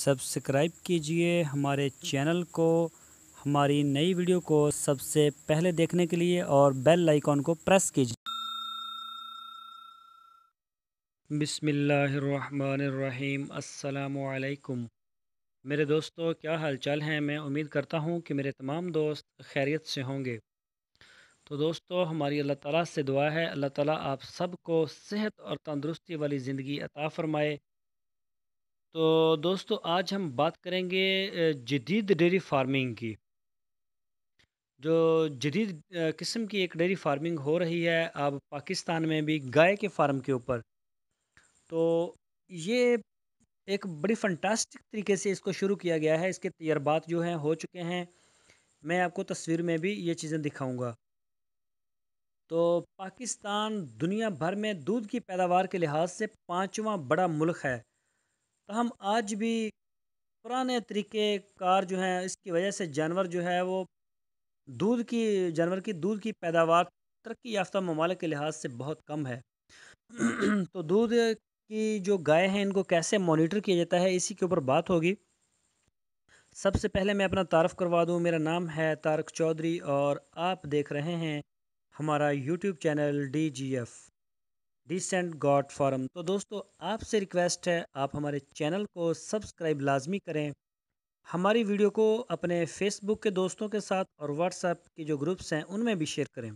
Subscribe कीजिए हमारे channel को, हमारी नई वीडियो को सबसे पहले देखने के लिए और बेल आइकॉन को प्रेस कीजिए। बिस्मिल्लाहिर्रहमानिर्रहीम। अस्सलामु अलैकुम। मेरे दोस्तों, क्या हाल चाल हैं? मैं उम्मीद करता हूं कि मेरे तमाम दोस्त खैरियत से होंगे। तो दोस्तों, हमारी अल्लाह ताला से दुआ है, अल्लाह ताला आप सबको सेहत और तंदुरुस्ती वाली ज़िंदगी अता फ़रमाए। तो दोस्तों, आज हम बात करेंगे जदीद डेयरी फार्मिंग की। जो जदीद किस्म की एक डेयरी फार्मिंग हो रही है अब पाकिस्तान में भी, गाय के फार्म के ऊपर। तो ये एक बड़ी फंटास्टिक तरीके से इसको शुरू किया गया है। इसके तजर्बात जो हैं हो चुके हैं। मैं आपको तस्वीर में भी ये चीज़ें दिखाऊंगा। तो पाकिस्तान दुनिया भर में दूध की पैदावार के लिहाज से पाँचवा बड़ा मुल्क है। तो हम आज भी पुराने तरीके कार जो हैं, इसकी वजह से जानवर जो है वो जानवर की दूध की पैदावार तरक्की याफ्ता ममालिक के लिहाज से बहुत कम है। तो दूध की जो गाय हैं, इनको कैसे मॉनिटर किया जाता है, इसी के ऊपर बात होगी। सबसे पहले मैं अपना तारफ़ करवा दूं। मेरा नाम है तारक चौधरी और आप देख रहे हैं हमारा YouTube channel DGF decent god farm. तो दोस्तों, आपसे रिक्वेस्ट है, आप हमारे चैनल को सब्सक्राइब लाजमी करें। हमारी वीडियो को अपने फेसबुक के दोस्तों के साथ और व्हाट्सएप के जो ग्रुप्स हैं उनमें भी शेयर करें।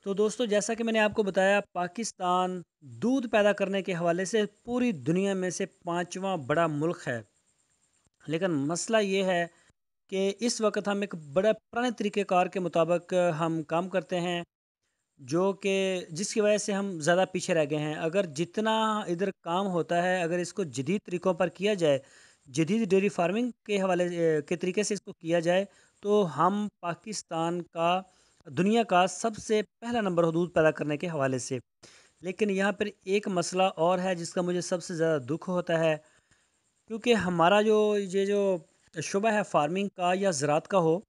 तो दोस्तों, जैसा कि मैंने आपको बताया, पाकिस्तान दूध पैदा करने के हवाले से पूरी दुनिया में से पाँचवा बड़ा मुल्क है। लेकिन मसला ये है कि इस वक्त हम एक बड़े पुराने तरीक़ेकार के मुताबिक हम काम करते हैं, जो कि जिसकी वजह से हम ज़्यादा पीछे रह गए हैं। अगर जितना इधर काम होता है, अगर इसको जदीद तरीक़ों पर किया जाए, जदीद डेयरी फार्मिंग के हवाले के तरीके से इसको किया जाए, तो हम पाकिस्तान का दुनिया का सबसे पहला नंबर हो दूध पैदा करने के हवाले से। लेकिन यहाँ पर एक मसला और है जिसका मुझे सबसे ज़्यादा दुख होता है, क्योंकि हमारा जो शुबा है फार्मिंग का या ज़राअत का हो,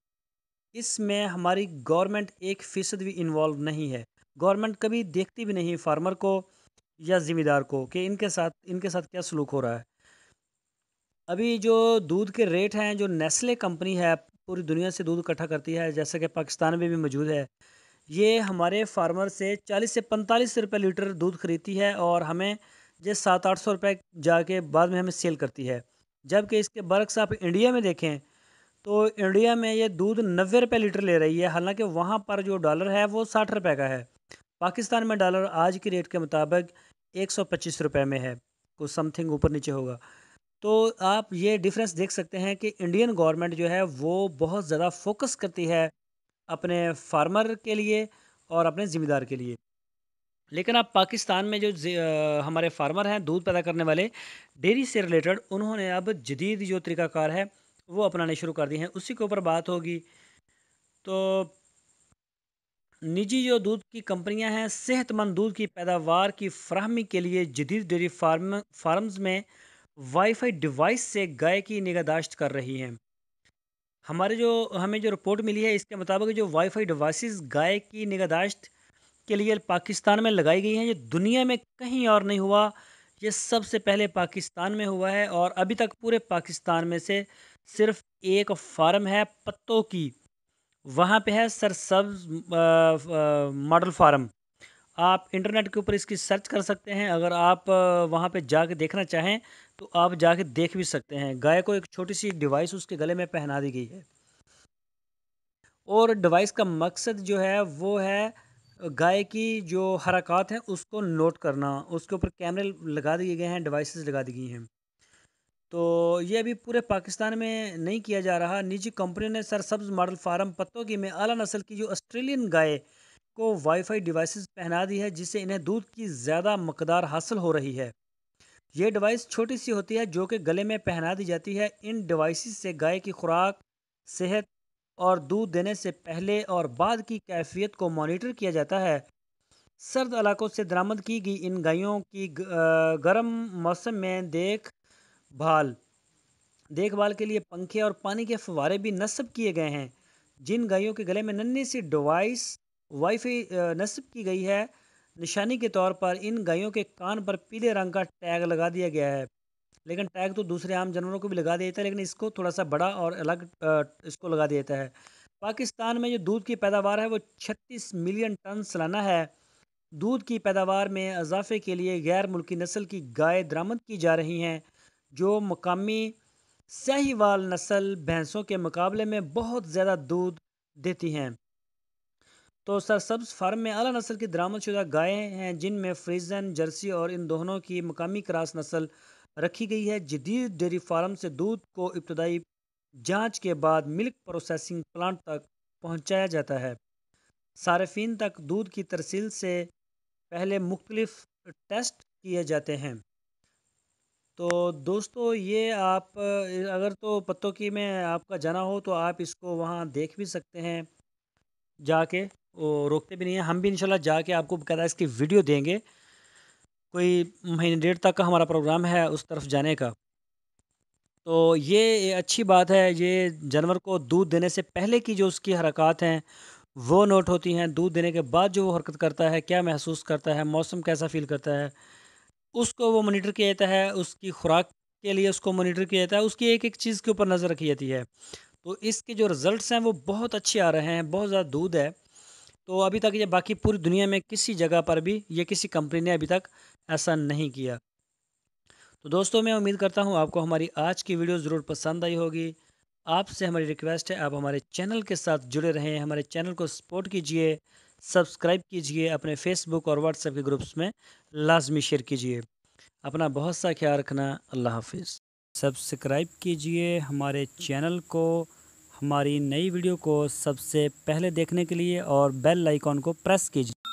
इसमें हमारी गवर्नमेंट 1% भी इन्वॉल्व नहीं है। गवर्नमेंट कभी देखती भी नहीं फार्मर को या ज़िम्मेदार को कि इनके साथ क्या सलूक हो रहा है। अभी जो दूध के रेट हैं, जो नेस्ले कंपनी है पूरी दुनिया से दूध इकट्ठा करती है, जैसे कि पाकिस्तान में भी मौजूद है, ये हमारे फार्मर से 40 से 45 रुपये लीटर दूध खरीदती है और हमें जो 700-800 रुपये जाके बाद में हमें सेल करती है। जबकि इसके बरक्स आप इंडिया में देखें, तो इंडिया में ये दूध 90 रुपये लीटर ले रही है, हालांकि वहाँ पर जो डॉलर है वो 60 रुपये का है। पाकिस्तान में डॉलर आज की रेट के मुताबिक 125 रुपये में है, कुछ समथिंग ऊपर नीचे होगा। तो आप ये डिफरेंस देख सकते हैं कि इंडियन गवर्नमेंट जो है वो बहुत ज़्यादा फोकस करती है अपने फार्मर के लिए और अपने ज़िम्मेदार के लिए। लेकिन अब पाकिस्तान में जो हमारे फार्मर हैं दूध पैदा करने वाले, डेयरी से रिलेटेड, उन्होंने अब जदीद जो तरीक़ाकार है वो अपनाने शुरू कर दिए हैं। उसी के ऊपर बात होगी। तो निजी जो दूध की कंपनियां हैं, सेहतमंद दूध की पैदावार की फराहमी के लिए जदीद डेयरी फार्म्स में वाईफाई डिवाइस से गाय की निगहदाश्त कर रही हैं। हमें जो रिपोर्ट मिली है, इसके मुताबिक जो वाईफाई डिवाइसेस गाय की निगहदाश्त के लिए पाकिस्तान में लगाई गई हैं, ये दुनिया में कहीं और नहीं हुआ। ये सबसे पहले पाकिस्तान में हुआ है और अभी तक पूरे पाकिस्तान में से सिर्फ एक फार्म है पत्तों की, वहाँ पे है सरसब्ज मॉडल फार्म। आप इंटरनेट के ऊपर इसकी सर्च कर सकते हैं। अगर आप वहाँ पे जाके देखना चाहें तो आप जाके देख भी सकते हैं। गाय को एक छोटी सी डिवाइस उसके गले में पहना दी गई है और डिवाइस का मकसद जो है वो है गाय की जो हरकत हैं उसको नोट करना। उसके ऊपर कैमरे लगा दिए गए हैं, डिवाइसेस लगा दी गई हैं। तो ये अभी पूरे पाकिस्तान में नहीं किया जा रहा। निजी कंपनियों ने सरसब्ज मॉडल फार्म पत्तों की में आला नस्ल की जो ऑस्ट्रेलियन गाय को वाईफाई डिवाइसेस पहना दी है, जिससे इन्हें दूध की ज़्यादा मकदार हासिल हो रही है। ये डिवाइस छोटी सी होती है जो कि गले में पहना दी जाती है। इन डिवाइसेस से गाय की खुराक, सेहत और दूध देने से पहले और बाद की कैफियत को मॉनिटर किया जाता है। सर्द इलाकों से दरामद की गई इन गायों की गर्म मौसम में देखभाल देखभाल के लिए पंखे और पानी के फव्वारे भी नस्ब किए गए हैं। जिन गायों के गले में नन्ही सी डिवाइस वाईफाई नस्ब की गई है, निशानी के तौर पर इन गायों के कान पर पीले रंग का टैग लगा दिया गया है। لیکن ٹیگ تو دوسرے عام جانوروں کو بھی لگا دیتا ہے، لیکن اس کو تھوڑا سا بڑا اور الگ اس کو لگا دیتا ہے۔ پاکستان میں جو دودھ کی پیداوار ہے وہ 36 ملین ٹن سالانہ ہے۔ دودھ کی پیداوار میں اضافے کے لیے غیر ملکی نسل کی گائے درآمد کی جا رہی ہیں، جو مقامی ساہی وال نسل بھینسوں کے مقابلے میں بہت زیادہ دودھ دیتی ہیں۔ تو سرسبز فارم میں اعلیٰ نسل کی درآمد شدہ گائیں ہیں، جن میں فریزن، جرسی اور ان دونوں کی مقامی کراس نسل رکھی گئی ہے۔ جدید ڈیری فارم سے دودھ کو ابتدائی جانچ کے بعد ملک پروسیسنگ پلانٹ تک پہنچایا جاتا ہے۔ صارفین تک دودھ کی ترسیل سے پہلے مختلف ٹیسٹ کیے جاتے ہیں۔ تو دوستو یہ آپ اگر تو پتوں کی میں آپ کا جانا ہو تو آپ اس کو وہاں دیکھ بھی سکتے ہیں جا کے، وہ روکتے بھی نہیں ہیں۔ ہم بھی انشاءاللہ جا کے آپ کو باقاعدہ اس کی ویڈیو دیں گے، کوئی مہینے ڈیڑھ تک کا ہمارا پروگرام ہے اس طرف جانے کا۔ تو یہ اچھی بات ہے، یہ جانور کو دودھ دینے سے پہلے کی جو اس کی حرکات ہیں وہ نوٹ ہوتی ہیں، دودھ دینے کے بعد جو وہ حرکت کرتا ہے، کیا محسوس کرتا ہے، موسم کیسا فیل کرتا ہے، اس کو وہ مانیٹر کیا جاتا ہے، اس کی خوراک کے لیے اس کو مانیٹر کیا جاتا ہے، اس کی ایک ایک چیز کے اوپر نظر رکھی جاتی ہے۔ تو اس کے جو رزلٹس ہیں وہ بہت اچھے آ رہے ہیں، بہت زیادہ دودھ ہے۔ تو ابھی تک یہ باقی پوری دنیا میں کسی جگہ پر بھی یہ کسی کمپنی نے ابھی تک ایسا نہیں کیا۔ تو دوستوں میں امید کرتا ہوں آپ کو ہماری آج کی ویڈیو ضرور پسند آئی ہوگی۔ آپ سے ہماری ریکویسٹ ہے آپ ہمارے چینل کے ساتھ جڑے رہیں، ہمارے چینل کو سپورٹ کیجئے، سبسکرائب کیجئے، اپنے فیس بک اور واٹس ایپ کے گروپس میں لازمی شیئر کیجئے۔ اپنا بہت سا خیال رکھنا۔ اللہ حافظ۔ سبسکرائب کیجئے ہمارے چینل کو، ہماری نئی ویڈیو کو سب سے پہلے دیکھنے کے لیے، اور بیل آئیکن کو پریس کیجئے۔